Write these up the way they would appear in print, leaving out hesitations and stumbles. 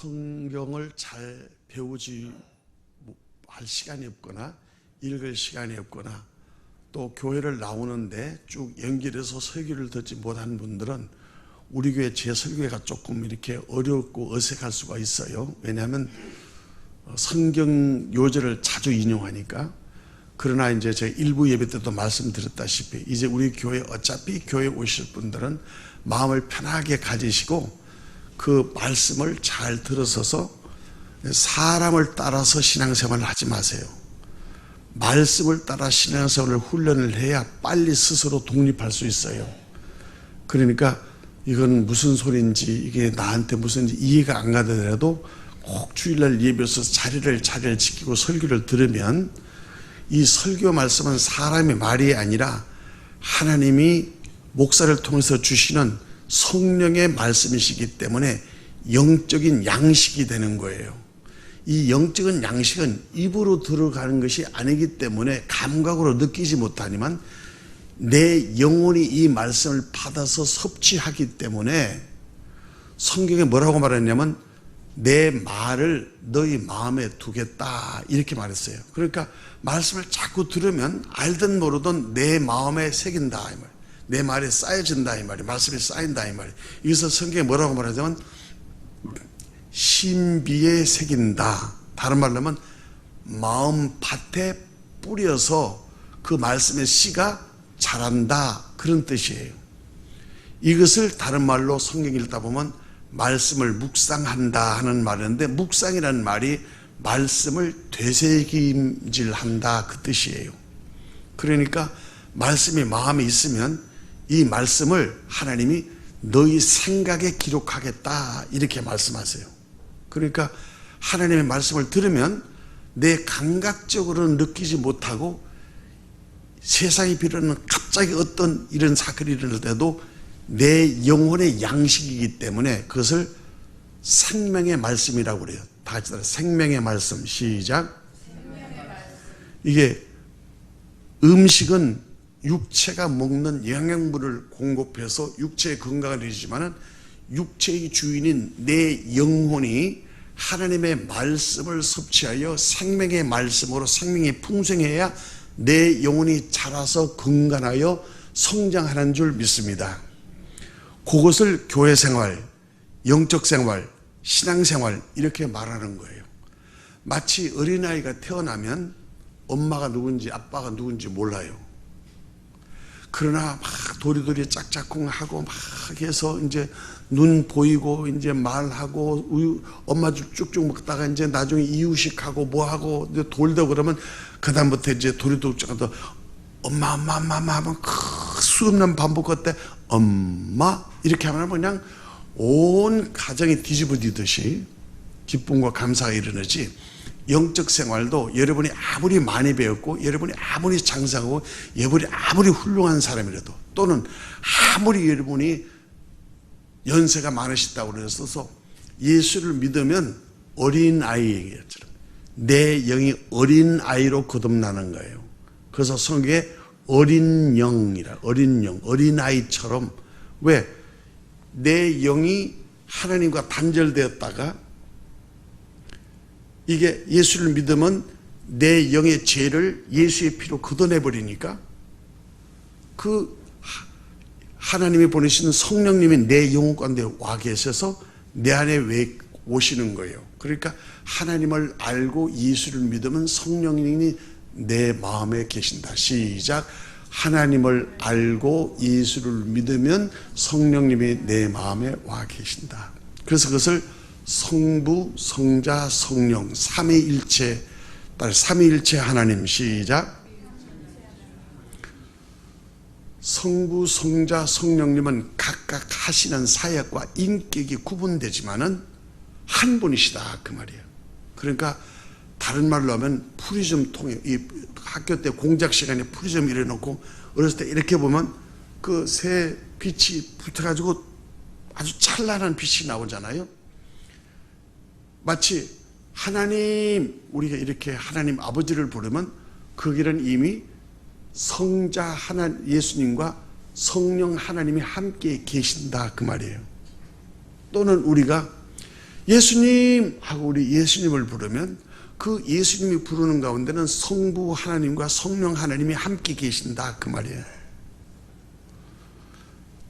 성경을 잘 배우지 할 시간이 없거나 읽을 시간이 없거나 또 교회를 나오는데 쭉 연결해서 설교를 듣지 못한 분들은 우리 교회 제 설교가 조금 이렇게 어렵고 어색할 수가 있어요. 왜냐하면 성경 요절을 자주 인용하니까. 그러나 이제 제가 일부 예배 때도 말씀드렸다시피 이제 우리 교회 어차피 교회 오실 분들은 마음을 편하게 가지시고 그 말씀을 잘 들어서서 사람을 따라서 신앙생활을 하지 마세요. 말씀을 따라 신앙생활을 훈련을 해야 빨리 스스로 독립할 수 있어요. 그러니까 이건 무슨 소리인지 이게 나한테 무슨 이해가 안 가더라도 꼭 주일날 예배에서 자리를 지키고 설교를 들으면 이 설교 말씀은 사람의 말이 아니라 하나님이 목사를 통해서 주시는 성령의 말씀이시기 때문에 영적인 양식이 되는 거예요. 이 영적인 양식은 입으로 들어가는 것이 아니기 때문에 감각으로 느끼지 못하지만 내 영혼이 이 말씀을 받아서 섭취하기 때문에 성경에 뭐라고 말했냐면 내 말을 너희 마음에 두겠다 이렇게 말했어요. 그러니까 말씀을 자꾸 들으면 알든 모르든 내 마음에 새긴다 이 말. 내 말에 쌓여진다 이 말이. 말씀이 쌓인다 이 말이. 여기서 성경에 뭐라고 말하자면 신비에 새긴다. 다른 말로 하면 마음 밭에 뿌려서 그 말씀의 씨가 자란다 그런 뜻이에요. 이것을 다른 말로 성경 읽다 보면 말씀을 묵상한다 하는 말인데 묵상이라는 말이 말씀을 되새김질한다 그 뜻이에요. 그러니까 말씀이 마음에 있으면 이 말씀을 하나님이 너희 생각에 기록하겠다 이렇게 말씀하세요. 그러니까 하나님의 말씀을 들으면 내 감각적으로는 느끼지 못하고 세상이 빌어오는 갑자기 어떤 이런 사건이 일어날 때도 내 영혼의 양식이기 때문에 그것을 생명의 말씀이라고 그래요. 다 같이 따라 생명의 말씀 시작. 이게 음식은 육체가 먹는 영양분을 공급해서 육체의 건강을 이루지만은 육체의 주인인 내 영혼이 하나님의 말씀을 섭취하여 생명의 말씀으로 생명이 풍성해야 내 영혼이 자라서 건강하여 성장하는 줄 믿습니다. 그것을 교회 생활, 영적 생활, 신앙 생활 이렇게 말하는 거예요. 마치 어린아이가 태어나면 엄마가 누군지 아빠가 누군지 몰라요. 그러나 막 도리도리 짝짝꿍 하고 막 해서 이제 눈 보이고 이제 말하고 우유 엄마 쭉쭉 먹다가 이제 나중에 이유식하고 뭐하고 이제 돌다 그러면 그다음부터 이제 도리도리 하다 엄마 하면 수없는 반복 끝에 엄마 이렇게 하면 그냥 온 가정이 뒤집어지듯이 기쁨과 감사가 일어나지. 영적 생활도 여러분이 아무리 많이 배웠고 여러분이 아무리 장사하고 여러분이 아무리 훌륭한 사람이라도 또는 아무리 여러분이 연세가 많으시다고 그래서 예수를 믿으면 어린아이에게처럼 내 영이 어린아이로 거듭나는 거예요. 그래서 성경에 어린 영이라 어린 영 어린아이처럼 왜 내 영이 하나님과 단절되었다가 이게 예수를 믿으면 내 영의 죄를 예수의 피로 걷어내버리니까 그 하나님이 보내시는 성령님이 내 영혼 가운데 와 계셔서 내 안에 왜 오시는 거예요. 그러니까 하나님을 알고 예수를 믿으면 성령님이 내 마음에 계신다. 시작. 하나님을 알고 예수를 믿으면 성령님이 내 마음에 와 계신다. 그래서 그것을 성부, 성자, 성령 삼위일체 삼위일체 하나님 시작. 성부, 성자, 성령님은 각각 하시는 사역과 인격이 구분되지만은 한 분이시다 그 말이에요. 그러니까 다른 말로 하면 프리즘 통해 이 학교 때 공작 시간에 프리즘 이래놓고 어렸을 때 이렇게 보면 그 새 빛이 붙어가지고 아주 찬란한 빛이 나오잖아요. 마치 하나님 우리가 이렇게 하나님 아버지를 부르면 그 길은 이미 성자 하나 예수님과 성령 하나님이 함께 계신다 그 말이에요. 또는 우리가 예수님 하고 우리 예수님을 부르면 그 예수님이 부르는 가운데는 성부 하나님과 성령 하나님이 함께 계신다 그 말이에요.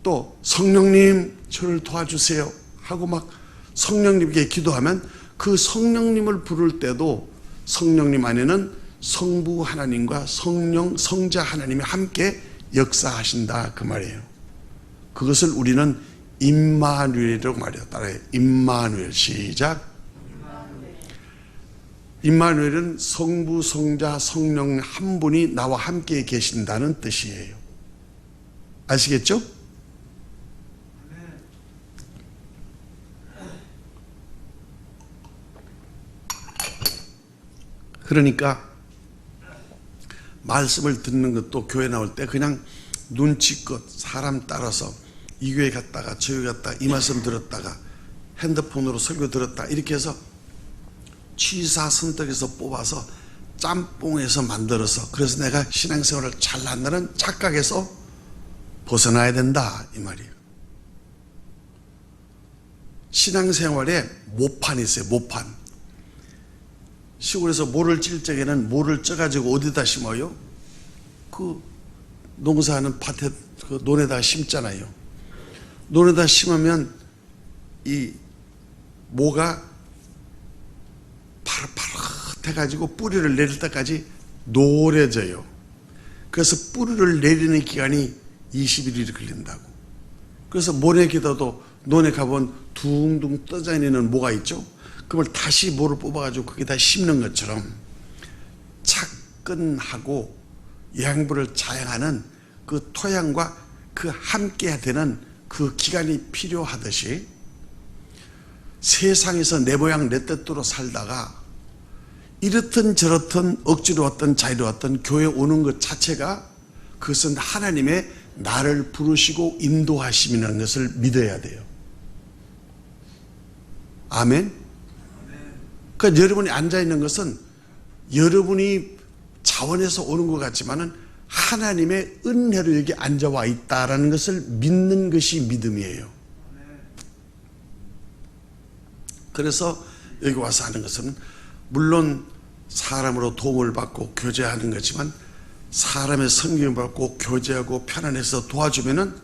또 성령님 저를 도와주세요 하고 막 성령님께 기도하면 그 성령님을 부를 때도 성령님 안에는 성부 하나님과 성령 성자 하나님이 함께 역사하신다 그 말이에요. 그것을 우리는 임마누엘이라고 말해요. 따라해. 임마누엘. 시작. 임마누엘은 성부 성자 성령 한 분이 나와 함께 계신다는 뜻이에요. 아시겠죠? 그러니까 말씀을 듣는 것도 교회 나올 때 그냥 눈치껏 사람 따라서 이 교회 갔다가 저 교회 갔다가 이 말씀 들었다가 핸드폰으로 설교 들었다 이렇게 해서 취사 선택해서 뽑아서 짬뽕해서 만들어서 그래서 내가 신앙생활을 잘한다는 착각에서 벗어나야 된다 이 말이에요. 신앙생활에 모판이 있어요. 모판. 시골에서 모를 찔 적에는 모를 쪄가지고 어디다 심어요? 그 농사하는 밭에 그 논에다 심잖아요. 논에다 심으면 이 모가 파릇파릇해가지고 뿌리를 내릴 때까지 노래져요. 그래서 뿌리를 내리는 기간이 20일이 걸린다고. 그래서 모래 기다도 논에 가본 둥둥 떠져 있는 모가 있죠. 그걸 다시 모를 뽑아가지고 거기다 심는 것처럼 착근하고 양분을 자양하는 그 토양과 그 함께 되는 그 기간이 필요하듯이 세상에서 내 모양 내 뜻대로 살다가 이렇든 저렇든 억지로 왔든 자유로 왔든 교회 오는 것 자체가 그것은 하나님의 나를 부르시고 인도하심이라는 것을 믿어야 돼요. 아멘. 그러니까 여러분이 앉아있는 것은 여러분이 자원해서 오는 것 같지만은 하나님의 은혜로 여기 앉아와 있다라는 것을 믿는 것이 믿음이에요. 그래서 여기 와서 하는 것은 물론 사람으로 도움을 받고 교제하는 거지만 사람의 성경을 받고 교제하고 편안해서 도와주면은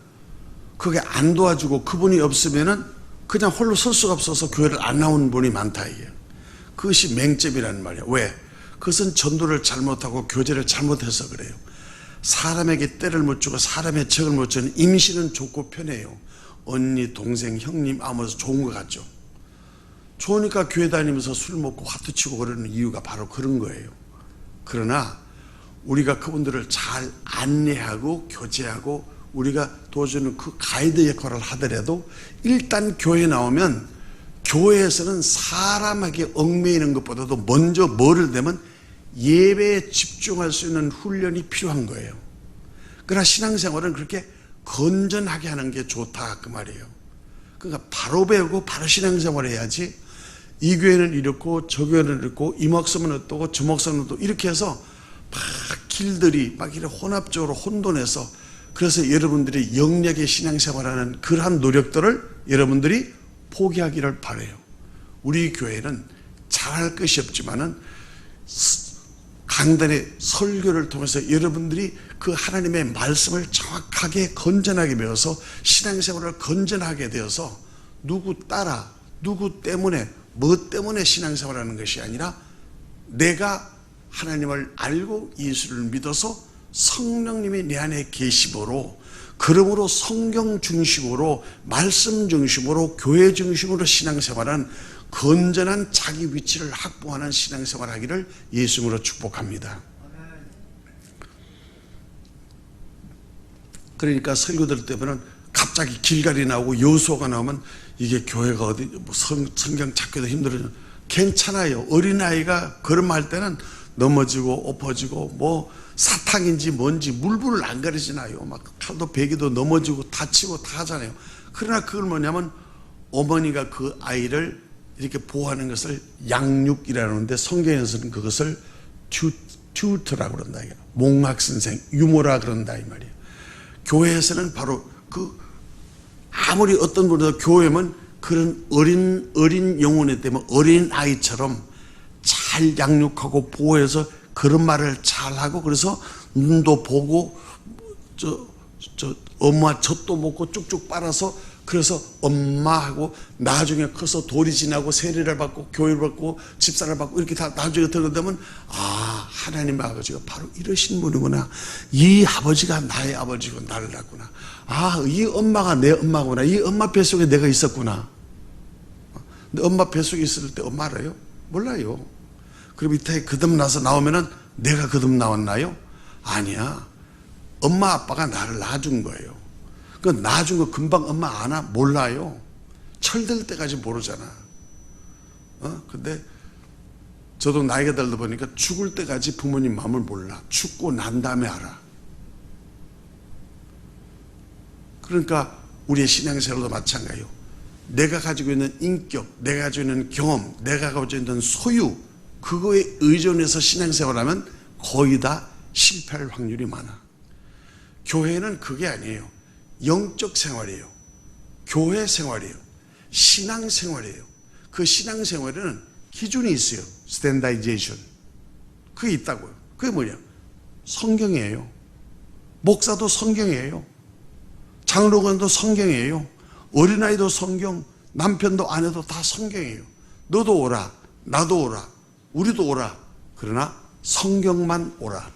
그게 안 도와주고 그분이 없으면은 그냥 홀로 설 수가 없어서 교회를 안 나오는 분이 많다 이게요. 그것이 맹점이라는 말이에요. 왜? 그것은 전도를 잘못하고 교제를 잘못해서 그래요. 사람에게 때를 못 주고 사람의 척을 못 주는 임신은 좋고 편해요. 언니, 동생, 형님 아무래도 좋은 것 같죠. 좋으니까 교회 다니면서 술 먹고 화투 치고 그러는 이유가 바로 그런 거예요. 그러나 우리가 그분들을 잘 안내하고 교제하고 우리가 도와주는 그 가이드 역할을 하더라도 일단 교회에 나오면 교회에서는 사람에게 얽매이는 것보다도 먼저 뭐를 되면 예배에 집중할 수 있는 훈련이 필요한 거예요. 그러나 신앙생활은 그렇게 건전하게 하는 게 좋다 그 말이에요. 그러니까 바로 배우고 바로 신앙생활을 해야지 이 교회는 이렇고 저 교회는 이렇고 이 목사는 어떠고 저 목사는 어떠고 이렇게 해서 막 길들이 막 이렇게 혼합적으로 혼돈해서 그래서 여러분들이 영역의 신앙생활하는 그러한 노력들을 여러분들이 포기하기를 바라요. 우리 교회는 잘할 것이 없지만은 강단의 설교를 통해서 여러분들이 그 하나님의 말씀을 정확하게 건전하게 배워서 신앙생활을 건전하게 되어서 누구 따라 누구 때문에 뭐 때문에 신앙생활하는 것이 아니라 내가 하나님을 알고 예수를 믿어서 성령님이 내 안에 계심으로 그러므로 성경 중심으로 말씀 중심으로 교회 중심으로 신앙생활은 건전한 자기 위치를 확보하는 신앙생활 하기를 예수님으로 축복합니다. 그러니까 설교 들을 때면 갑자기 길갈이 나오고 여호수아가 나오면 이게 교회가 어디 뭐 성경 찾기도 힘들어요. 괜찮아요. 어린아이가 걸음할 때는 넘어지고 엎어지고 뭐 사탕인지 뭔지 물불을 안 가리지나요. 막 칼도 베기도 넘어지고 다치고 다 하잖아요. 그러나 그걸 뭐냐면 어머니가 그 아이를 이렇게 보호하는 것을 양육이라는데 성경에서는 그것을 튜터라고 그런다. 몽학선생, 유모라 그런다 이 말이에요. 교회에서는 바로 그 아무리 어떤 분도 교회면 그런 어린 영혼에 때문에 어린 아이처럼 잘 양육하고 보호해서 그런 말을 잘하고, 그래서 눈도 보고 엄마 젖도 먹고 쭉쭉 빨아서, 그래서 엄마하고 나중에 커서 돌이 지나고 세례를 받고 교회를 받고 집사를 받고 이렇게 다 나중에 들어가면, 아, 하나님 아버지가 바로 이러신 분이구나. 이 아버지가 나의 아버지고 나를 낳구나. 아, 이 엄마가 내 엄마구나. 이 엄마 뱃속에 내가 있었구나. 근데 엄마 뱃속에 있을 때 엄마 알아요? 몰라요. 그럼 이따에 거듭나서 나오면은 내가 거듭 나왔나요? 아니야. 엄마 아빠가 나를 낳아준 거예요. 그 낳아준 거 금방 엄마 아나? 몰라요. 철들 때까지 모르잖아. 근데 저도 나이가 들다 보니까 죽을 때까지 부모님 마음을 몰라. 죽고 난 다음에 알아. 그러니까 우리의 신앙생활도 마찬가지예요. 내가 가지고 있는 인격, 내가 가지고 있는 경험, 내가 가지고 있는 소유, 그거에 의존해서 신앙생활하면 거의 다 실패할 확률이 많아. 교회는 그게 아니에요. 영적 생활이에요. 교회 생활이에요. 신앙 생활이에요. 그 신앙 생활에는 기준이 있어요. 스탠다이제이션. 그게 있다고요. 그게 뭐냐? 성경이에요. 목사도 성경이에요. 장로관도 성경이에요. 어린아이도 성경, 남편도 아내도 다 성경이에요. 너도 오라, 나도 오라, 우리도 오라. 그러나 성경만 오라.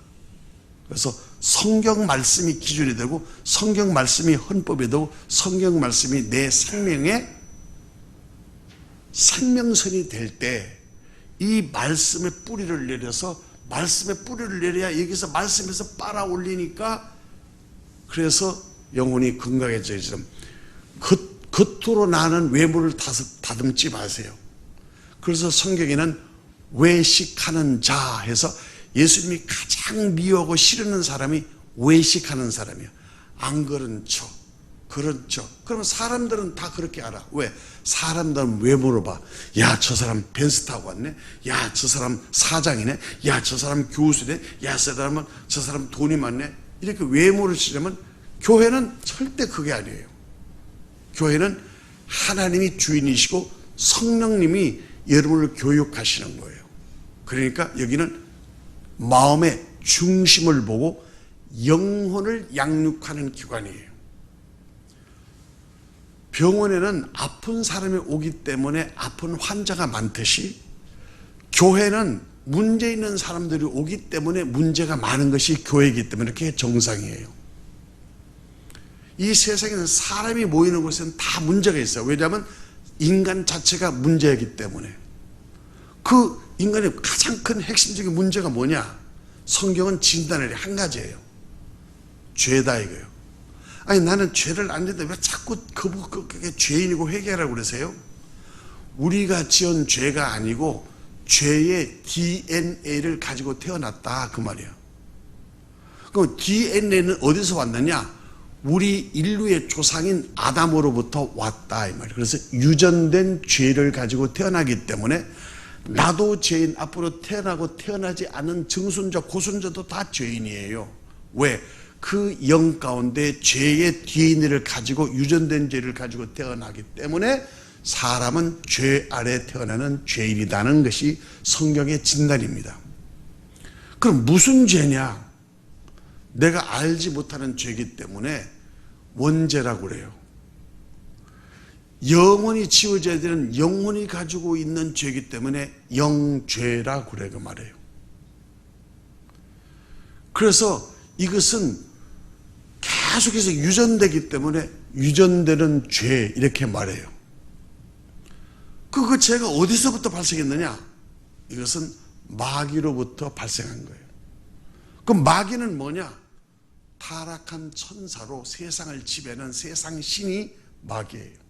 그래서 성경 말씀이 기준이 되고, 성경 말씀이 헌법이 되고, 성경 말씀이 내 생명의 생명선이 될 때, 이 말씀의 뿌리를 내려서, 말씀의 뿌리를 내려야 여기서 말씀에서 빨아 올리니까, 그래서 영혼이 건강해져야죠. 겉으로 나는 외모를 다듬지 마세요. 그래서 성경에는 외식하는 자 해서 예수님이 가장 미워하고 싫어하는 사람이 외식하는 사람이야. 안 그런 척, 그런 척. 그러면 사람들은 다 그렇게 알아. 왜? 사람들은 외모로 봐. 야, 저 사람 벤츠 타고 왔네. 야, 저 사람 사장이네. 야, 저 사람 교수네. 야, 저 사람 돈이 많네. 이렇게 외모를 치려면, 교회는 절대 그게 아니에요. 교회는 하나님이 주인이시고 성령님이 여러분을 교육하시는 거예요. 그러니까 여기는 마음의 중심을 보고 영혼을 양육하는 기관이에요. 병원에는 아픈 사람이 오기 때문에 아픈 환자가 많듯이, 교회는 문제 있는 사람들이 오기 때문에 문제가 많은 것이 교회이기 때문에 그게 정상이에요. 이 세상에는 사람이 모이는 곳에는 다 문제가 있어요. 왜냐하면 인간 자체가 문제이기 때문에. 그 인간의 가장 큰 핵심적인 문제가 뭐냐? 성경은 진단을 한 가지예요. 죄다 이거예요. 아니, 나는 죄를 안 했는데 왜 자꾸 그게 죄인이고 회개하라고 그러세요? 우리가 지은 죄가 아니고 죄의 DNA를 가지고 태어났다, 그 말이야. 그럼 DNA는 어디서 왔느냐? 우리 인류의 조상인 아담으로부터 왔다, 이 말이에요. 그래서 유전된 죄를 가지고 태어나기 때문에 나도 죄인, 앞으로 태어나고 태어나지 않은 증손자, 고손자도 다 죄인이에요. 왜? 그 영 가운데 죄의 DNA를 가지고, 유전된 죄를 가지고 태어나기 때문에 사람은 죄 아래 태어나는 죄인이라는 것이 성경의 진단입니다. 그럼 무슨 죄냐? 내가 알지 못하는 죄이기 때문에 원죄라고 그래요. 영원히 지워져야 되는, 영혼이 가지고 있는 죄이기 때문에 영죄라고 그래, 그 말이에요. 그래서 이것은 계속해서 유전되기 때문에 유전되는 죄, 이렇게 말해요. 그 죄가 어디서부터 발생했느냐? 이것은 마귀로부터 발생한 거예요. 그럼 마귀는 뭐냐? 타락한 천사로 세상을 지배하는 세상 신이 마귀예요.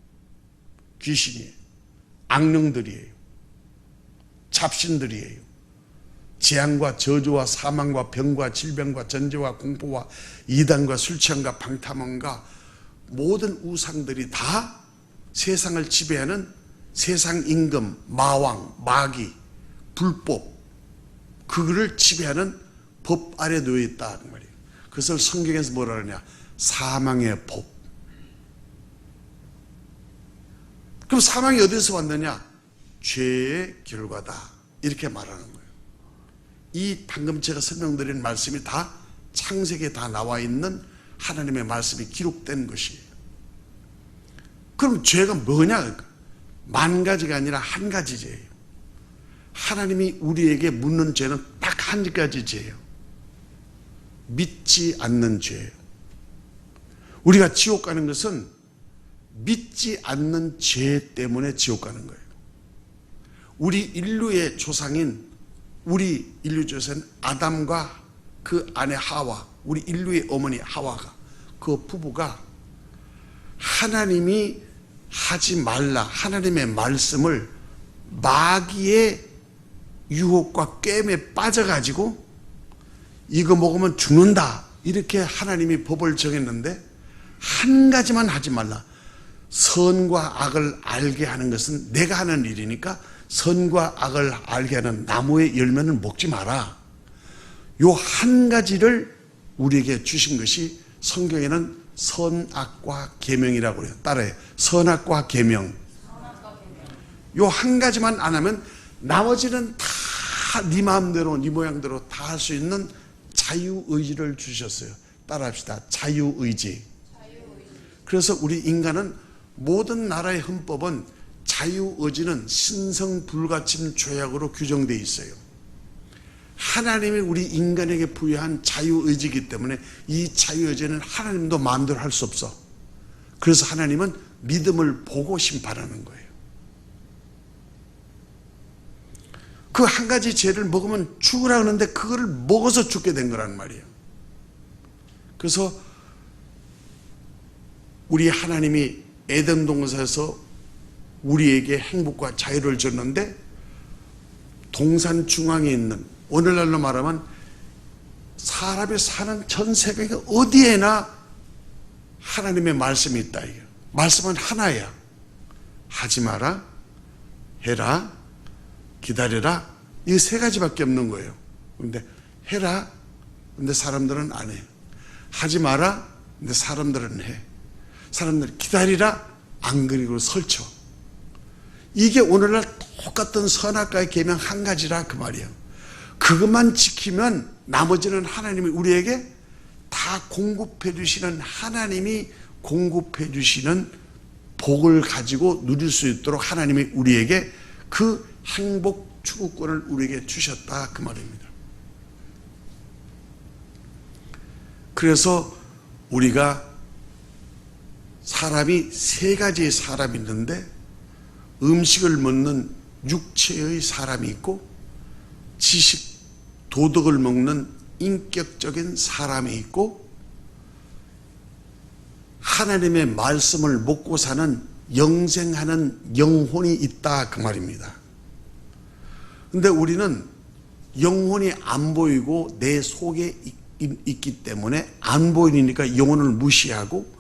귀신이에요. 악령들이에요. 잡신들이에요. 재앙과 저주와 사망과 병과 질병과 전쟁과 공포와 이단과 술취함과 방탕함과 모든 우상들이 다 세상을 지배하는 세상 임금, 마왕, 마귀, 불법, 그거를 지배하는 법 아래 놓여 있다는 말이에요. 그것을 성경에서 뭐라 그러냐? 사망의 법. 그럼 사망이 어디서 왔느냐? 죄의 결과다, 이렇게 말하는 거예요. 이 방금 제가 설명드린 말씀이 다 창세기에 다 나와 있는 하나님의 말씀이 기록된 것이에요. 그럼 죄가 뭐냐? 만 가지가 아니라 한 가지 죄예요. 하나님이 우리에게 묻는 죄는 딱 한 가지 죄예요. 믿지 않는 죄예요. 우리가 지옥 가는 것은 믿지 않는 죄 때문에 지옥 가는 거예요. 우리 인류의 조상인, 우리 인류 조상인 아담과 그 아내 하와, 우리 인류의 어머니 하와가, 그 부부가 하나님이 하지 말라, 하나님의 말씀을 마귀의 유혹과 꿰매 빠져가지고 이거 먹으면 죽는다, 이렇게 하나님이 법을 정했는데 한 가지만 하지 말라. 선과 악을 알게 하는 것은 내가 하는 일이니까 선과 악을 알게 하는 나무의 열매는 먹지 마라. 요 한 가지를 우리에게 주신 것이 성경에는 선악과 계명이라고 해요. 따라해. 선악과 계명. 요 한 가지만 안 하면 나머지는 다 네 마음대로 네 모양대로 다 할 수 있는 자유의지를 주셨어요. 따라합시다. 자유의지. 그래서 우리 인간은 모든 나라의 헌법은 자유의지는 신성불가침 조약으로 규정되어 있어요. 하나님이 우리 인간에게 부여한 자유의지이기 때문에 이 자유의지는 하나님도 마음대로 할 수 없어. 그래서 하나님은 믿음을 보고 심판하는 거예요. 그 한 가지 죄를 먹으면 죽으라 하는데 그거를 먹어서 죽게 된 거란 말이에요. 그래서 우리 하나님이 에덴 동산에서 우리에게 행복과 자유를 줬는데 동산 중앙에 있는, 오늘날로 말하면 사람이 사는 전 세계 어디에나 하나님의 말씀이 있다. 말씀은 하나야. 하지 마라, 해라, 기다려라, 이 세 가지밖에 없는 거예요. 그런데 해라, 근데 사람들은 안 해. 하지 마라, 근데 사람들은 해. 사람들 기다리라, 안 그리고 설쳐. 이게 오늘날 똑같은 선악과의 계명 한 가지라 그 말이에요. 그것만 지키면 나머지는 하나님이 우리에게 다 공급해 주시는, 하나님이 공급해 주시는 복을 가지고 누릴 수 있도록 하나님이 우리에게 그 행복 추구권을 우리에게 주셨다 그 말입니다. 그래서 우리가 사람이 세 가지의 사람이 있는데 음식을 먹는 육체의 사람이 있고 지식, 도덕을 먹는 인격적인 사람이 있고 하나님의 말씀을 먹고 사는 영생하는 영혼이 있다 그 말입니다. 근데 우리는 영혼이 안 보이고 내 속에 있기 때문에 안 보이니까 영혼을 무시하고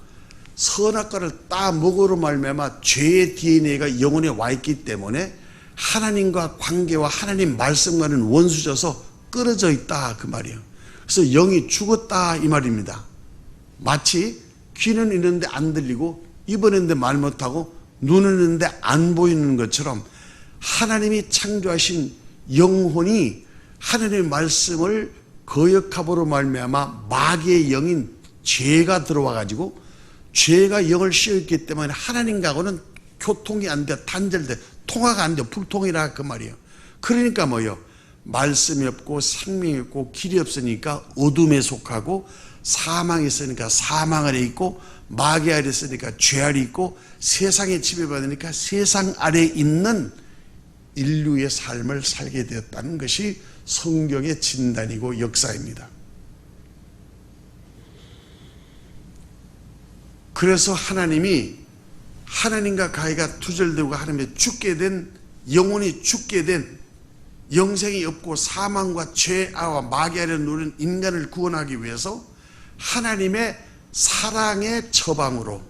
선악과를 따 먹으로 말미암아 죄의 DNA가 영혼에 와 있기 때문에 하나님과 관계와 하나님 말씀과는 원수져서 끊어져 있다 그 말이에요. 그래서 영이 죽었다 이 말입니다. 마치 귀는 있는데 안 들리고 입은 있는데 말 못하고 눈은 있는데 안 보이는 것처럼 하나님이 창조하신 영혼이 하나님의 말씀을 거역함으로 말미암아 마귀의 영인 죄가 들어와 가지고 죄가 영을 씌웠기 때문에 하나님과는 교통이 안 돼, 단절돼, 통화가 안 돼, 불통이라 그 말이에요. 그러니까 뭐요? 말씀이 없고 생명이 없고 길이 없으니까 어둠에 속하고 사망이 있으니까 사망 아래 있고 마귀 아래 있으니까 죄 아래 있고 세상에 지배받으니까 세상 아래 있는 인류의 삶을 살게 되었다는 것이 성경의 진단이고 역사입니다. 그래서 하나님이 하나님과 가해가 투절되고 하나님의 죽게 된 영혼이 죽게 된 영생이 없고 사망과 죄와 마귀 아래 누른 인간을 구원하기 위해서 하나님의 사랑의 처방으로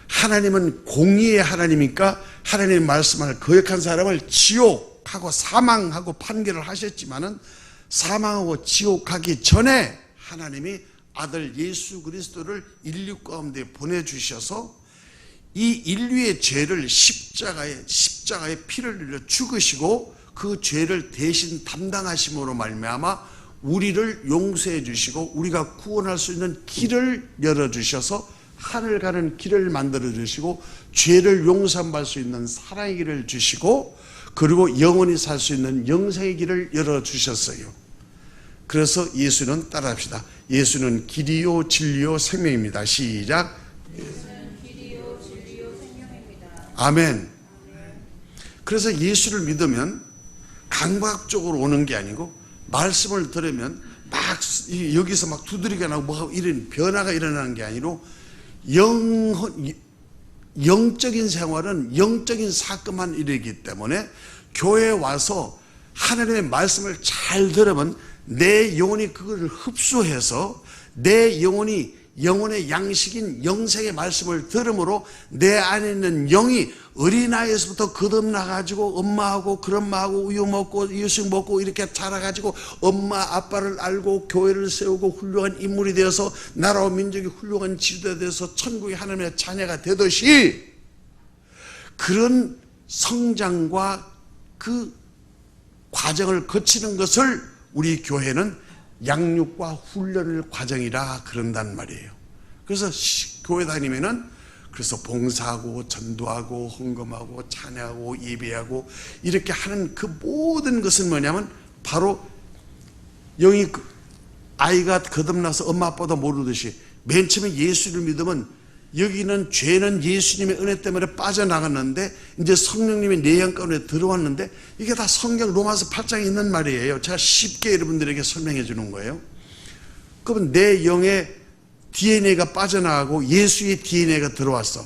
하나님은 공의의 하나님이니까 하나님의 말씀을 거역한 사람을 지옥하고 사망하고 판결을 하셨지만은 사망하고 지옥하기 전에 하나님이 아들 예수 그리스도를 인류 가운데 보내주셔서 이 인류의 죄를 십자가에 피를 흘려 죽으시고 그 죄를 대신 담당하심으로 말미암아 우리를 용서해 주시고 우리가 구원할 수 있는 길을 열어주셔서 하늘 가는 길을 만들어 주시고 죄를 용서받을 수 있는 사랑의 길을 주시고 그리고 영원히 살 수 있는 영생의 길을 열어주셨어요. 그래서 예수는 따라합시다. 예수는 길이요 진리요 생명입니다. 시작. 예수는 길이요 진리요 생명입니다. 아멘. 그래서 예수를 믿으면 강박적으로 오는 게 아니고 말씀을 들으면 막 여기서 막 두드리게 나고 뭐 이런 변화가 일어나는 게 아니고 영적인 생활은 영적인 사건만 일어나기 때문에 교회에 와서 하나님의 말씀을 잘 들으면 내 영혼이 그걸 흡수해서 내 영혼의 양식인 영생의 말씀을 들음으로 내 안에 있는 영이 어린아이에서부터 거듭나가지고 엄마하고 그런마하고 우유 먹고 이유식 먹고 이렇게 자라가지고 엄마 아빠를 알고 교회를 세우고 훌륭한 인물이 되어서 나라와 민족이 훌륭한 지도자 되어서 천국의 하나님의 자녀가 되듯이 그런 성장과 그 과정을 거치는 것을 우리 교회는 양육과 훈련의 과정이라 그런단 말이에요. 그래서 교회 다니면은 그래서 봉사하고 전도하고 헌금하고 찬양하고 예배하고 이렇게 하는 그 모든 것은 뭐냐면 바로 아이가 거듭나서 엄마 아빠도 모르듯이 맨 처음에 예수를 믿으면 여기는 죄는 예수님의 은혜 때문에 빠져나갔는데 이제 성령님이 내 영 가운데 들어왔는데 이게 다 성경 로마서 8장에 있는 말이에요. 제가 쉽게 여러분들에게 설명해 주는 거예요. 그러면 내 영의 DNA가 빠져나가고 예수의 DNA가 들어왔어.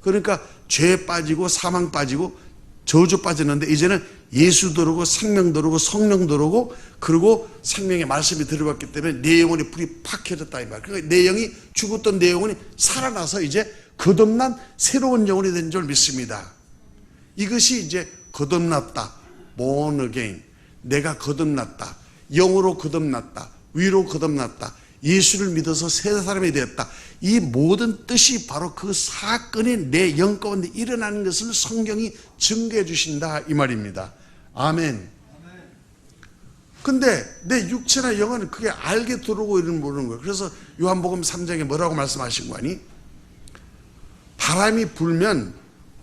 그러니까 죄 빠지고 사망 빠지고 저주 빠졌는데 이제는 예수 들어오고 생명 들어오고 성령 들어오고 그리고 생명의 말씀이 들어왔기 때문에 내 영혼이 불이 팍 켜졌다 이 말. 그러니까 내 영이 죽었던 내 영혼이 살아나서 이제 거듭난 새로운 영혼이 된 줄 믿습니다. 이것이 이제 거듭났다. born again. 내가 거듭났다. 영으로 거듭났다. 위로 거듭났다. 예수를 믿어서 새 사람이 되었다. 이 모든 뜻이 바로 그 사건이 내 영 가운데 일어나는 것을 성경이 증거해 주신다 이 말입니다. 아멘. 근데 내 육체나 영은 그게 알게 들어오고 이런 모르는 거예요. 그래서 요한복음 3장에 뭐라고 말씀하신 거 아니? 바람이 불면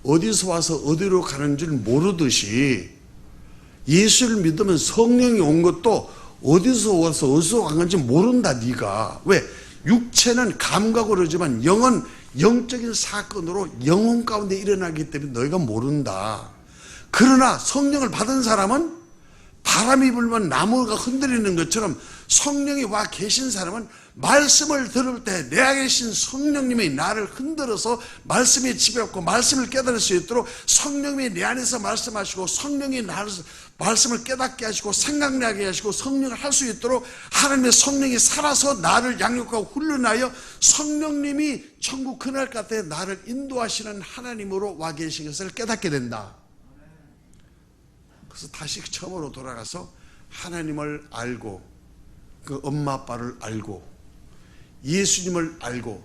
어디서 와서 어디로 가는 줄 모르듯이 예수를 믿으면 성령이 온 것도 어디서 와서 어디서 간 건지 모른다 네가. 왜? 육체는 감각으로 하지만 영은 영적인 사건으로 영혼 가운데 일어나기 때문에 너희가 모른다. 그러나 성령을 받은 사람은 바람이 불면 나무가 흔들리는 것처럼 성령이 와 계신 사람은 말씀을 들을 때 내 안에 계신 성령님이 나를 흔들어서 말씀에 지배받고 말씀을 깨달을 수 있도록 성령이 내 안에서 말씀하시고 성령이 나를 말씀을 깨닫게 하시고 생각나게 하시고 성령을 할 수 있도록 하나님의 성령이 살아서 나를 양육하고 훈련하여 성령님이 천국 그날 같아 나를 인도하시는 하나님으로 와 계신 것을 깨닫게 된다. 그래서 다시 처음으로 돌아가서 하나님을 알고 그 엄마 아빠를 알고 예수님을 알고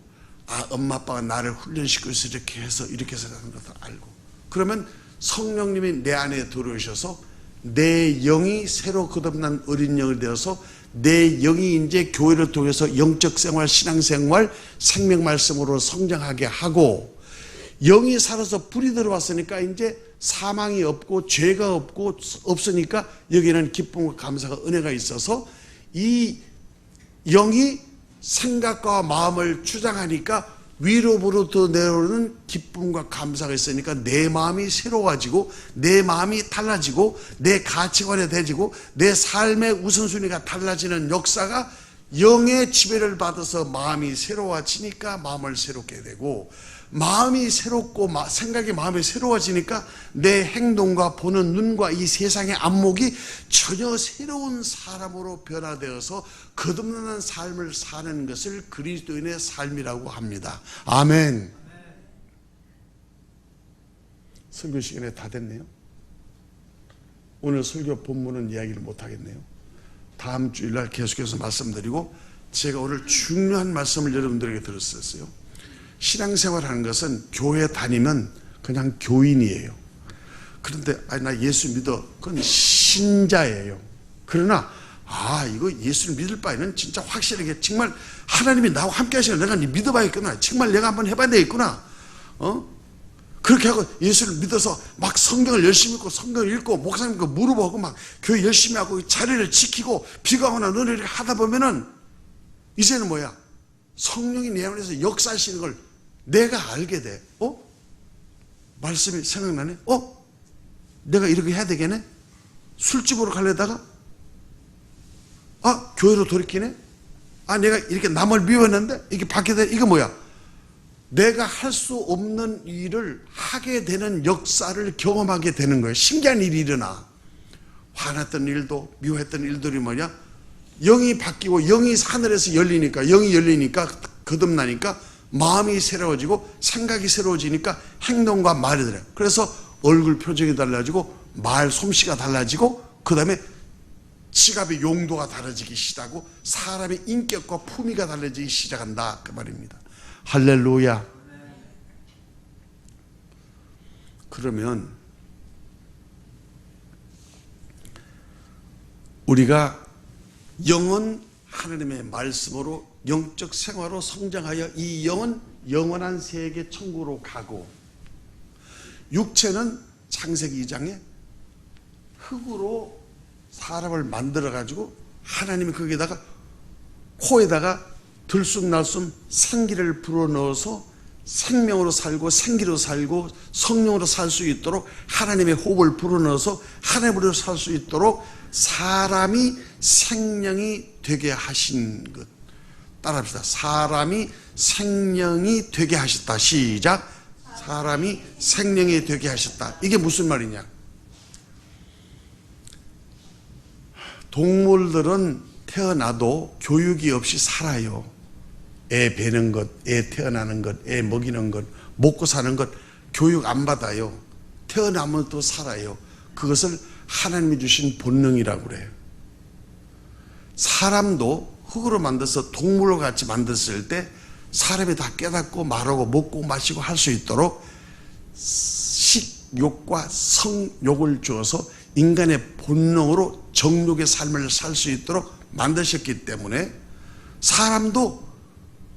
엄마 아빠가 나를 훈련시켜서 이렇게 해서 하는 것을 알고 그러면 성령님이 내 안에 들어오셔서 내 영이 새로 거듭난 어린 영이 되어서 내 영이 이제 교회를 통해서 영적 생활, 신앙생활, 생명 말씀으로 성장하게 하고 영이 살아서 불이 들어왔으니까 이제 사망이 없고 죄가 없으니까 여기는 기쁨과 감사가 은혜가 있어서 이 영이 생각과 마음을 주장하니까 위로부터 내려오는 기쁨과 감사가 있으니까 내 마음이 새로워지고 내 마음이 달라지고 내 가치관이 되지고 내 삶의 우선순위가 달라지는 역사가 영의 지배를 받아서 마음이 새로워지니까 마음을 새롭게 되고 마음이 새롭고 생각이 마음이 새로워지니까 내 행동과 보는 눈과 이 세상의 안목이 전혀 새로운 사람으로 변화되어서 거듭나는 삶을 사는 것을 그리스도인의 삶이라고 합니다. 아멘. 설교 시간에 다 됐네요. 오늘 설교 본문은 이야기를 못하겠네요. 다음 주일날 계속해서 말씀드리고 제가 오늘 중요한 말씀을 여러분들에게 들었었어요. 신앙생활하는 것은 교회 다니면 그냥 교인이에요. 그런데 나 예수 믿어. 그건 신자예요. 그러나 이거 예수를 믿을 바에는 진짜 확실하게 정말 하나님이 나와 함께 하시는 내가 믿어봐야겠구나. 정말 내가 한번 해봐야 되겠구나. 그렇게 하고 예수를 믿어서 막 성경을 열심히 읽고 성경을 읽고 목사님께 물어보고 막 교회 열심히 하고 자리를 지키고 비가 오나 눈을 하다 보면은 이제는 뭐야? 성령이 내 안에서 역사하시는 걸 내가 알게 돼. 말씀이 생각나네? 내가 이렇게 해야 되겠네? 술집으로 가려다가 교회로 돌이키네? 내가 이렇게 남을 미웠는데 이게 받게 돼? 이거 뭐야? 내가 할 수 없는 일을 하게 되는 역사를 경험하게 되는 거예요. 신기한 일이 일어나. 화났던 일도 미워했던 일들이 뭐냐? 영이 바뀌고 영이 하늘에서 열리니까 영이 열리니까 거듭나니까 마음이 새로워지고 생각이 새로워지니까 행동과 말이 달라요. 그래서 얼굴 표정이 달라지고 말 솜씨가 달라지고 그 다음에 지갑의 용도가 달라지기 시작하고 사람의 인격과 품위가 달라지기 시작한다 그 말입니다. 할렐루야. 그러면 우리가 영은 하나님의 말씀으로 영적 생활로 성장하여 이 영은 영원한 세계 천국으로 가고 육체는 창세기 2장에 흙으로 사람을 만들어 가지고 하나님이 거기에다가 코에다가 들숨날숨 생기를 불어넣어서 생명으로 살고 생기로 살고 성령으로 살 수 있도록 하나님의 호흡을 불어넣어서 하나님으로 살 수 있도록 사람이 생명이 되게 하신 것. 따라합시다. 사람이 생명이 되게 하셨다. 시작. 사람이 생명이 되게 하셨다. 이게 무슨 말이냐? 동물들은 태어나도 교육이 없이 살아요. 애 베는 것, 애 태어나는 것, 애 먹이는 것, 먹고 사는 것 교육 안 받아요. 태어나면 또 살아요. 그것을 하나님이 주신 본능이라고 그래요. 사람도 흙으로 만들어서 동물로 같이 만들었을 때 사람이 다 깨닫고 말하고 먹고 마시고 할 수 있도록 식욕과 성욕을 주어서 인간의 본능으로 정욕의 삶을 살 수 있도록 만드셨기 때문에 사람도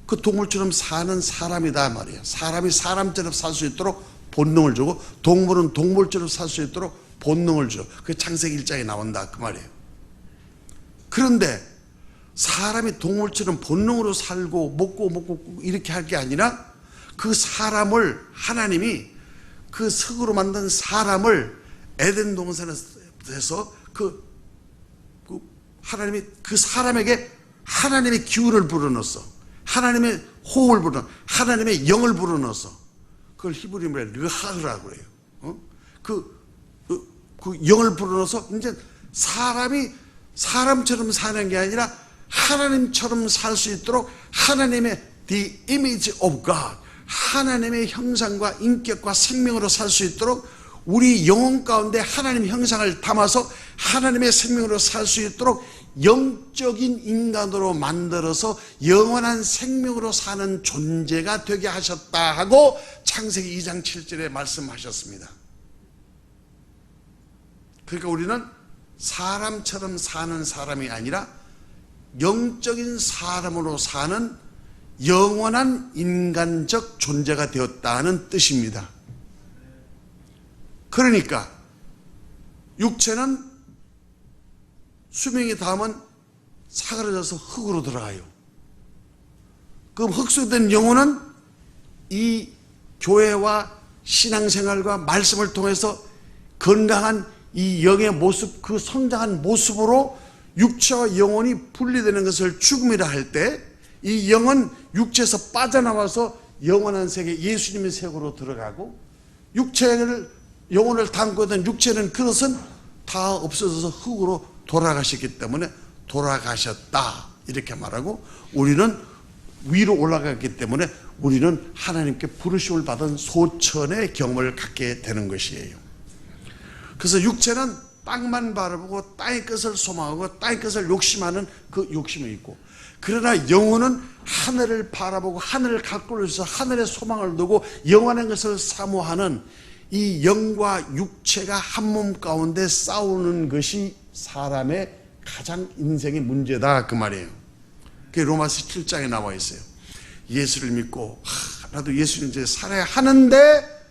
그 동물처럼 사는 사람이다 말이에요. 사람이 사람처럼 살 수 있도록 본능을 주고 동물은 동물처럼 살 수 있도록 본능을 줘. 그게 창세기 1장에 나온다 그 말이에요. 그런데 사람이 동물처럼 본능으로 살고 먹고 이렇게 할 게 아니라 그 사람을 하나님이 그 흙으로 만든 사람을 에덴 동산에서 하나님이 그 사람에게 하나님의 기운을 불어넣었어. 하나님의 호흡을 불어넣어. 하나님의 영을 불어넣어서 그걸 히브리 말에 르하라고 그래요. 그 영을 불어넣어서 이제 사람이 사람처럼 사는 게 아니라 하나님처럼 살 수 있도록 하나님의 the image of God, 하나님의 형상과 인격과 생명으로 살 수 있도록 우리 영혼 가운데 하나님의 형상을 담아서 하나님의 생명으로 살 수 있도록 영적인 인간으로 만들어서 영원한 생명으로 사는 존재가 되게 하셨다 하고 창세기 2장 7절에 말씀하셨습니다. 그러니까 우리는 사람처럼 사는 사람이 아니라 영적인 사람으로 사는 영원한 인간적 존재가 되었다는 뜻입니다. 그러니까 육체는 수명이 닿으면 사그라져서 흙으로 들어가요. 그럼 흙수된 영혼은 이 교회와 신앙생활과 말씀을 통해서 건강한 이 영의 모습, 그 성장한 모습으로 육체와 영혼이 분리되는 것을 죽음이라 할 때 이 영은 육체에서 빠져나와서 영원한 세계 예수님의 세계로 들어가고 영혼을 담고 있던 육체는 그것은 다 없어져서 흙으로 돌아가셨기 때문에 돌아가셨다 이렇게 말하고 우리는 위로 올라갔기 때문에 우리는 하나님께 부르심을 받은 소천의 경험을 갖게 되는 것이에요. 그래서 육체는 땅만 바라보고 땅의 것을 소망하고 땅의 것을 욕심하는 그 욕심이 있고 그러나 영혼은 하늘을 바라보고 하늘을 가꾸려 해서 하늘의 소망을 두고 영원한 것을 사모하는 이 영과 육체가 한 몸 가운데 싸우는 것이 사람의 가장 인생의 문제다 그 말이에요. 그게 로마서 7장에 나와 있어요. 예수를 믿고 나도 예수님 이제 살아야 하는데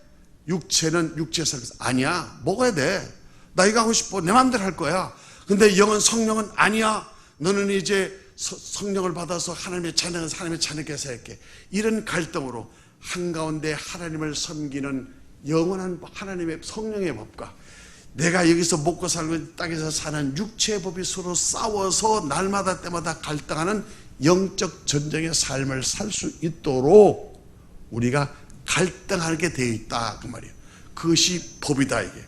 육체는 육체 살면서 아니야, 먹어야 돼. 나 이거 하고 싶어. 내 마음대로 할 거야. 근데 영은 성령은 아니야. 너는 이제 성령을 받아서 하나님의 자녀는 하나님의 자녀께서 할게. 이런 갈등으로 한가운데 하나님을 섬기는 영원한 하나님의 성령의 법과 내가 여기서 먹고 살고 땅에서 사는 육체의 법이 서로 싸워서 날마다 때마다 갈등하는 영적 전쟁의 삶을 살 수 있도록 우리가 갈등하게 되어 있다 그 말이에요. 그것이 법이다 이게.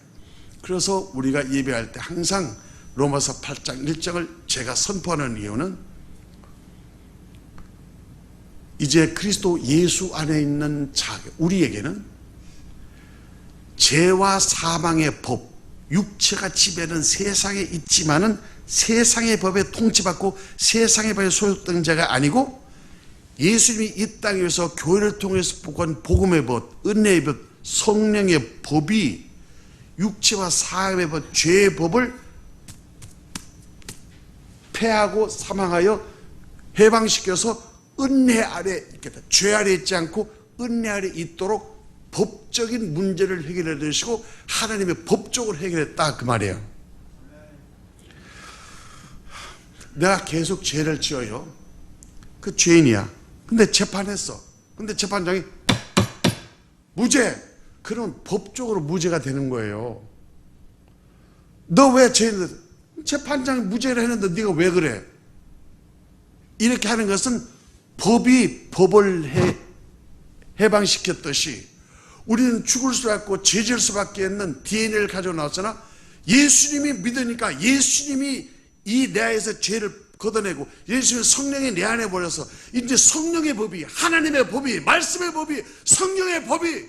그래서 우리가 예배할 때 항상 로마서 8장 1장을 제가 선포하는 이유는 이제 그리스도 예수 안에 있는 우리에게는 죄와 사망의 법, 육체가 지배하는 세상에 있지만은 세상의 법에 통치받고 세상의 법에 소속된 자가 아니고 예수님이 이 땅에 위해서 교회를 통해서 복한 복음의 법, 은혜의 법, 성령의 법이 육체와 사망의 법, 죄의 법을 패하고 사망하여 해방시켜서 은혜 아래 있겠다. 죄 아래 있지 않고 은혜 아래 있도록 법적인 문제를 해결해 주시고 하나님의 법적으로 해결했다 그 말이에요. 내가 계속 죄를 지어요. 그 죄인이야. 근데 재판했어. 근데 재판장이 무죄. 그러면 법적으로 무죄가 되는 거예요. 너 왜 죄인을 재판장이 무죄를 했는데 네가 왜 그래? 이렇게 하는 것은 법이 법을 해방시켰듯이 우리는 죽을 수밖에 죄 지을 수밖에 없는 DNA를 가지고 나왔잖아. 예수님이 믿으니까 예수님이 이 내 안에서 죄를 걷어내고 예수님의 성령이 내 안에 버려서 이제 성령의 법이 하나님의 법이 말씀의 법이 성령의 법이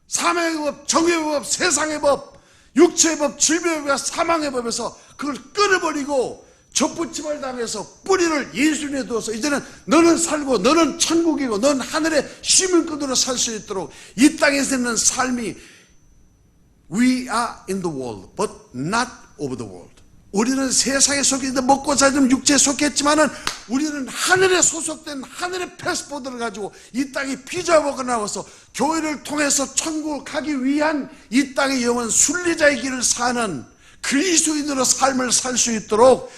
사망의 법, 정의의 법, 세상의 법, 육체의 법, 질병의 법, 사망의 법에서 그걸 끊어버리고 접붙임을 당해서 뿌리를 예수님에 두어서 이제는 너는 살고 너는 천국이고 너는 하늘의 시민권으로 살 수 있도록 이 땅에서 있는 삶이 We are in the world but not of the world. 우리는 세상에 속해 있는데 먹고 살면 육체에 속했지만은 우리는 하늘에 소속된 하늘의 패스포드를 가지고 이 땅에 피자 먹어 나와서 교회를 통해서 천국을 가기 위한 이 땅의 영원 순례자의 길을 사는 그리스도인으로 삶을 살 수 있도록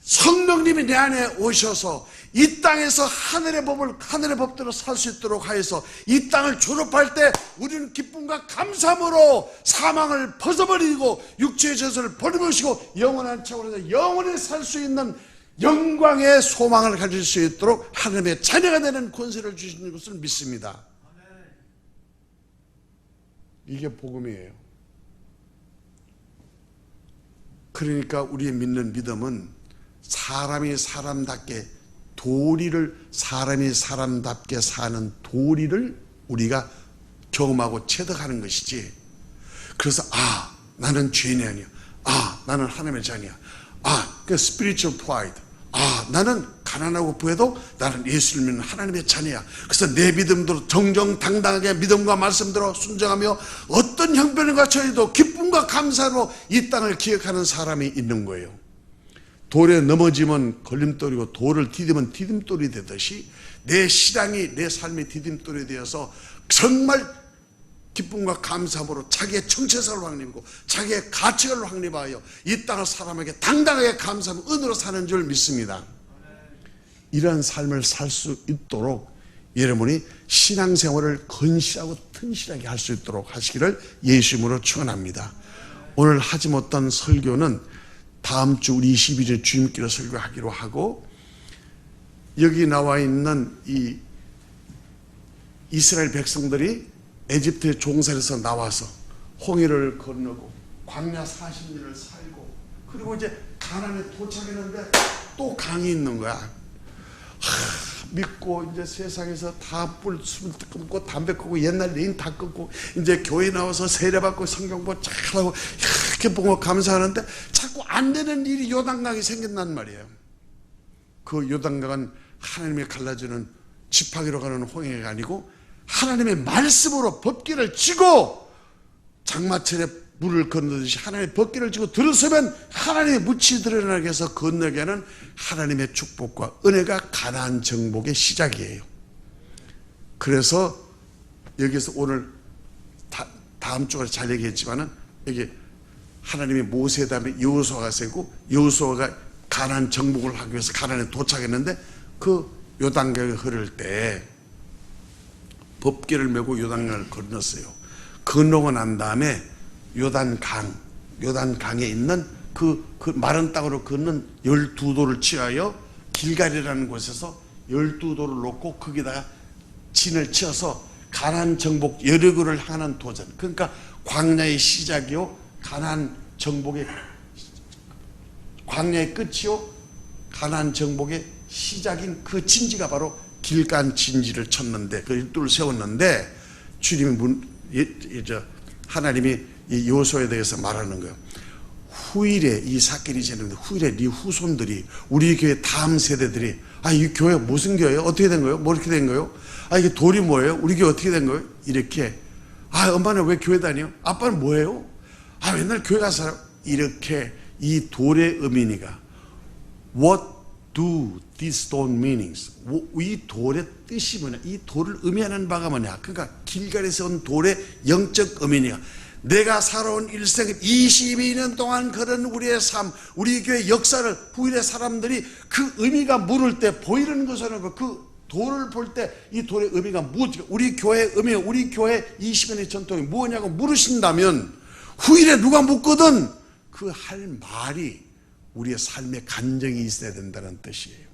성령님이 내 안에 오셔서 이 땅에서 하늘의 법대로 살 수 있도록 하여서 이 땅을 졸업할 때 우리는 기쁨과 감사함으로 사망을 벗어버리고 육체의 죄를 버리시고 영원한 차원에서 영원히 살 수 있는 영광의 소망을 가질 수 있도록 하나님의 자녀가 되는 권세를 주시는 것을 믿습니다. 이게 복음이에요. 그러니까 우리의 믿는 믿음은 사람이 사람답게 사람이 사람답게 사는 도리를 우리가 경험하고 체득하는 것이지. 그래서 나는 죄인이 아니야. 나는 하나님의 자녀야. 그 spiritual pride. 나는 가난하고 부해도 나는 예수를 믿는 하나님의 자녀야. 그래서 내 믿음대로 정정당당하게 믿음과 말씀대로 순종하며 어떤 형편과 처해도 기쁨과 감사로 이 땅을 기억하는 사람이 있는 거예요. 돌에 넘어지면 걸림돌이고 돌을 디디면 디딤돌이 되듯이 내 신앙이 내 삶의 디딤돌이 되어서 정말 기쁨과 감사함으로 자기의 정체성을 확립하고 자기의 가치를 확립하여 이 땅을 사람에게 당당하게 감사하며 은으로 사는 줄 믿습니다. 이러한 삶을 살 수 있도록 여러분이 신앙생활을 건실하고 튼실하게 할 수 있도록 하시기를 예수님으로 축원합니다. 오늘 하지 못한 설교는 다음 주 우리 22절 주님께로 설교하기로 하고, 여기 나와 있는 이 이스라엘 백성들이 에집트의 종살에서 나와서 홍해를 건너고 광야 40년을 살고 그리고 이제 가나안에 도착했는데 또 강이 있는 거야. 믿고 이제 세상에서 다 술 끊고 담배 끊고 옛날 레인 다 끊고 이제 교회 나와서 세례받고 성경보 잘하고 이렇게 보고 감사하는데 자꾸 안 되는 일이 요단강이 생긴단 말이에요. 그 요단강은 하나님이 갈라주는 지팡이로 가는 홍해가 아니고 하나님의 말씀으로 법궤를 쥐고 장마철에 물을 건너듯이 하나님의 법궤를 쥐고 들어서면 하나님의 묻이 드러나게 해서 건너게 하는 하나님의 축복과 은혜가 가나안 정복의 시작이에요. 그래서 여기서 오늘 다음 주에 잘 얘기했지만은 여기 하나님이 모세 다음에 여호수아가 세고 여호수아가 가나안 정복을 하기 위해서 가나안에 도착했는데 그 요단강이 흐를 때 법궤를 메고 요단강을 건넜어요. 건너고 난 다음에 요단강에 있는 그 마른 땅으로 걷는 12도를 취하여 길갈이라는 곳에서 12도를 놓고 거기다가 진을 치어서 가나안 정복 여리고를 향하는 도전, 그러니까 광야의 시작이요 가나안 정복의 광야의 끝이요 가나안 정복의 시작인 그 진지가 바로 길간 진지를 쳤는데 그 일도를 세웠는데 주님이 하나님이 이 여호수아에 대해서 말하는 거예요. 후일에 이 사건이 있었는데 후일에 네 후손들이 우리 교회 다음 세대들이 이 교회 무슨 교회예요? 어떻게 된 거예요? 뭐 이렇게 된 거예요? 이게 돌이 뭐예요? 우리 교회 어떻게 된 거예요? 이렇게 엄마는 왜 교회 다녀요? 아빠는 뭐예요? 맨날 교회 가서 살아요. 이렇게 이 돌의 의미가 What do these stone meanings? 이 돌의 뜻이 뭐냐? 이 돌을 의미하는 바가 뭐냐? 그러니까 길갈에서 온 돌의 영적 의미냐? 내가 살아온 일생 22년 동안 걸은 우리의 삶, 우리 교회 역사를 후일의 사람들이 그 의미가 물을 때 보이는 것은 그 돌을 볼 때 이 돌의 의미가 무엇이고 우리 교회의 의미, 우리 교회 20년의 전통이 무엇냐고 물으신다면 후일에 누가 묻거든 그 할 말이 우리의 삶의 간증이 있어야 된다는 뜻이에요.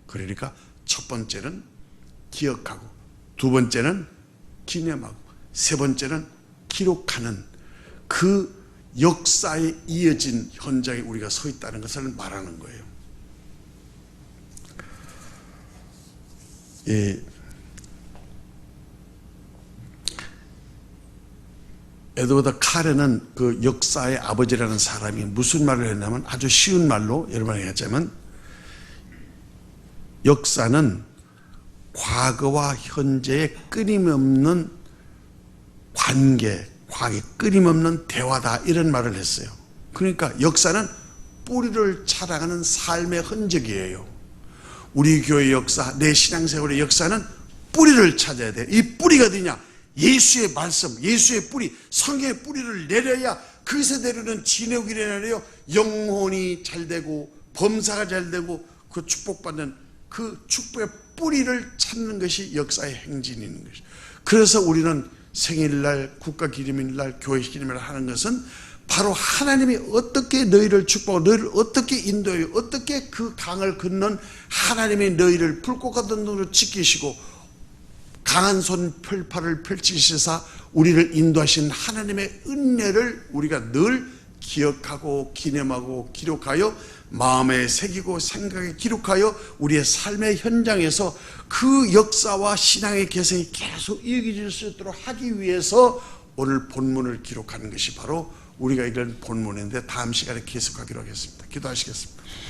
그러니까 첫 번째는 기억하고, 두 번째는 기념하고, 세 번째는 기록하는 그 역사에 이어진 현장에 우리가 서 있다는 것을 말하는 거예요. 에드워드 카레는 그 역사의 아버지라는 사람이 무슨 말을 했냐면 아주 쉬운 말로 여러분에게 했자면 역사는 과거와 현재의 끊임없는 관계, 끊임없는 대화다 이런 말을 했어요. 그러니까 역사는 뿌리를 자랑하는 삶의 흔적이에요. 우리 교회 역사, 내 신앙생활의 역사는 뿌리를 찾아야 돼요. 이 뿌리가 어디냐? 예수의 말씀, 예수의 뿌리, 성경의 뿌리를 내려야 그 세대로는 진흙이 내려요. 영혼이 잘 되고 범사가 잘 되고 그 축복받는 그 축복의 뿌리를 찾는 것이 역사의 행진인 것이죠. 그래서 우리는 생일날, 국가기념일날, 교회기념일날 하는 것은 바로 하나님이 어떻게 너희를 축복하고 너희를 어떻게 인도해요, 어떻게 그 강을 건넌 하나님이 너희를 불꽃 같은 눈으로 지키시고 강한 손 펼팔을 펼치시사 우리를 인도하신 하나님의 은혜를 우리가 늘 기억하고 기념하고 기록하여 마음에 새기고 생각에 기록하여 우리의 삶의 현장에서 그 역사와 신앙의 개성이 계속 이어질 수 있도록 하기 위해서 오늘 본문을 기록하는 것이 바로 우리가 이런 본문인데 다음 시간에 계속하기로 하겠습니다. 기도하시겠습니다.